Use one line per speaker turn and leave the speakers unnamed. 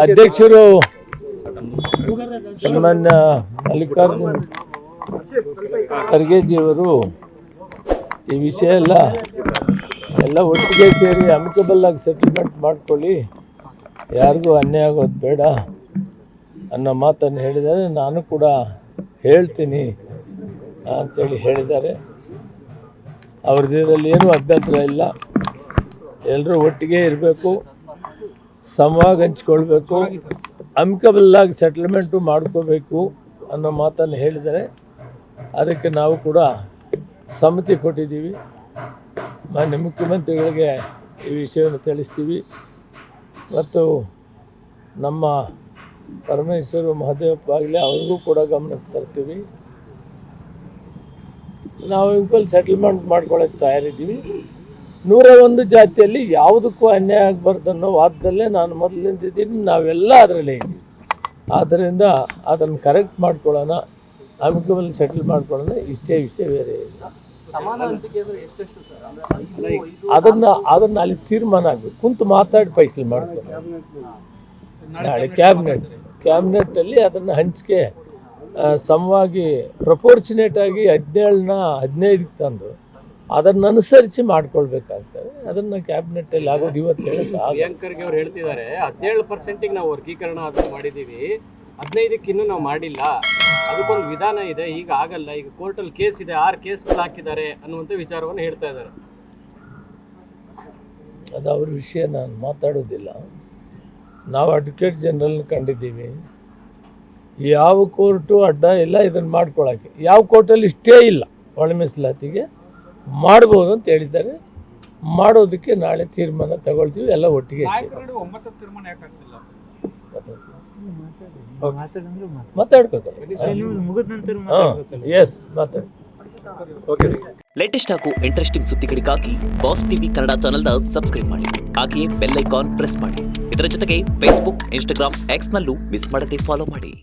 ಅಧ್ಯಕ್ಷರು ಸನ್ಮಾನ್ಯ ಮಲ್ಲಿಕಾರ್ಜುನ್ ಖರ್ಗೆಜಿಯವರು ಈ ವಿಷಯ ಎಲ್ಲ ಒಟ್ಟಿಗೆ ಸೇರಿ ಅಮಿಕಬಲ್ ಆಗಿ ಸೆಟಲ್ಮೆಂಟ್ ಮಾಡ್ಕೊಳ್ಳಿ, ಯಾರಿಗೂ ಅನ್ಯಾಯ ಆಗೋದು ಬೇಡ ಅನ್ನೋ ಮಾತನ್ನು ಹೇಳಿದ್ದಾರೆ. ನಾನು ಕೂಡ ಹೇಳ್ತೀನಿ ಅಂಥೇಳಿ ಹೇಳಿದ್ದಾರೆ. ಅವ್ರದ್ರಲ್ಲಿ ಏನೂ ಅಭ್ಯಂತರ ಇಲ್ಲ. ಎಲ್ಲರೂ ಒಟ್ಟಿಗೆ ಇರಬೇಕು, ಸಮವಾಗಿ ಹಂಚ್ಕೊಳ್ಬೇಕು, ಅಮಿಕಬಲ್ಲಾಗಿ ಸೆಟಲ್ಮೆಂಟು ಮಾಡ್ಕೋಬೇಕು ಅನ್ನೋ ಮಾತನ್ನು ಹೇಳಿದ್ದಾರೆ. ಅದಕ್ಕೆ ನಾವು ಕೂಡ ಸಮ್ಮತಿ ಕೊಟ್ಟಿದ್ದೀವಿ. ಮಾನ್ಯ ಮುಖ್ಯಮಂತ್ರಿಗಳಿಗೆ ಈ ವಿಷಯವನ್ನು ತಿಳಿಸ್ತೀವಿ ಮತ್ತು ನಮ್ಮ ಪರಮೇಶ್ವರು ಮಹದೇವಪ್ಪ ಆಗಲಿ ಅವ್ರಿಗೂ ಕೂಡ ಗಮನಕ್ಕೆ ತರ್ತೀವಿ. ನಾವು ಇಂಪಲ್ ಸೆಟಲ್ಮೆಂಟ್ ಮಾಡ್ಕೊಳ್ಳೋಕ್ಕೆ ತಯಾರಿದ್ದೀವಿ. 101 ಜಾತಿಯಲ್ಲಿ ಯಾವುದಕ್ಕೂ ಅನ್ಯಾಯ ಆಗಬಾರ್ದು ಅನ್ನೋ ವಾದದಲ್ಲೇ ನಾನು ಮೊದಲಿಂದಿದ್ದೀನಿ. ನಾವೆಲ್ಲ ಅದರಲ್ಲೇ ಇದ್ದೀವಿ. ಆದ್ದರಿಂದ ಅದನ್ನು ಕರೆಕ್ಟ್ ಮಾಡ್ಕೊಳ್ಳೋಣ, ಅಮಿಕಬಲ್ ಸೆಟಲ್ ಮಾಡ್ಕೊಳ್ಳೋಣ, ಇಷ್ಟೇ ವಿಷಯ ಬೇರೆ ಇಲ್ಲ. ಅದನ್ನು ಅಲ್ಲಿ ತೀರ್ಮಾನ ಆಗಬೇಕು, ಕುಂತು ಮಾತಾಡಿ ಫೈಸಲ್ ಮಾಡ್ಕೊಳ್ಳೋಣ. ನಾಳೆ ಕ್ಯಾಬಿನೆಟ್ಟಲ್ಲಿ ಅದನ್ನು ಹಂಚಿಕೆ ಸಮವಾಗಿ ಪ್ರಪೋರ್ಚುನೇಟ್ ಆಗಿ 17ನ 15ಕ್ಕೆ ತಂದು ಅದನ್ನು ಅನುಸರಿಸಿ ಮಾಡ್ಕೊಳ್ಬೇಕಾಗ್ತದೆ. ಅದನ್ನು ಕ್ಯಾಬಿನೆಟ್ಟಲ್ಲಿ ಆಗೋದು ಇವತ್ತು ಹೇಳಕ್ಕೆ
ಪ್ರಿಯಾಂಕರ್ಗೆ ಅವ್ರು ಹೇಳ್ತಿದ್ದಾರೆ 17% ನಾವು ವರ್ಗೀಕರಣ ಅದು ಮಾಡಿದ್ದೀವಿ, 15ಕ್ಕೆ ಇನ್ನೂ ನಾವು ಮಾಡಿಲ್ಲ, ಅದಕ್ಕೊಂದು ವಿಧಾನ ಇದೆ, ಈಗ ಆಗಲ್ಲ, ಈಗ ಕೋರ್ಟಲ್ಲಿ ಕೇಸ್ ಇದೆ, 6 ಕೇಸ್ಗಳು ಹಾಕಿದ್ದಾರೆ ಅನ್ನುವಂಥ ವಿಚಾರವನ್ನು ಹೇಳ್ತಾ ಇದ್ದಾರೆ.
ಅದು ಅವ್ರ ವಿಷಯ, ನಾನು ಮಾತಾಡೋದಿಲ್ಲ. ನಾವು ಅಡ್ವೊಕೇಟ್ ಜನರಲ್ನ ಕಂಡಿದ್ದೀವಿ. ಯಾವ ಕೋರ್ಟು ಅಡ್ಡ ಇಲ್ಲ ಇದನ್ನು ಮಾಡ್ಕೊಳ್ಳೋಕ್ಕೆ. ಯಾವ ಕೋರ್ಟಲ್ಲಿ ಇಷ್ಟೇ ಇಲ್ಲ ಒಳ ಮೀಸಲಾತಿಗೆ ಮಾಡ್ಬೋದು ಅಂತ ಹೇಳಿದ್ದಾರೆ. ಮಾಡೋದಕ್ಕೆ ನಾಳೆ ತೀರ್ಮಾನ ತಗೊಳ್ತೀವಿ, ಎಲ್ಲ ಒಟ್ಟಿಗೆ ಮಾತಾಡ್ಬೇಕಲ್ಲ. ಎಸ್ ಮಾತಾಡಿ.
ಲೇಟೆಸ್ಟ್ ಹಾಗೂ ಇಂಟ್ರೆಸ್ಟಿಂಗ್ ಸುದ್ದಿಗಳಿಗಾಗಿ ಬಾಸ್ ಟಿವಿ ಕನ್ನಡ ಚಾನೆಲ್ನ ಸಬ್ಸ್ಕ್ರೈಬ್ ಮಾಡಿ. ಹಾಗೆಯೇ ಬೆಲ್ ಐಕಾನ್ ಪ್ರೆಸ್ ಮಾಡಿ. ಇದರ ಜೊತೆಗೆ ಫೇಸ್ಬುಕ್, ಇನ್ಸ್ಟಾಗ್ರಾಮ್, ಎಕ್ಸ್ನಲ್ಲೂ ಮಿಸ್ ಮಾಡದೆ ಫಾಲೋ ಮಾಡಿ.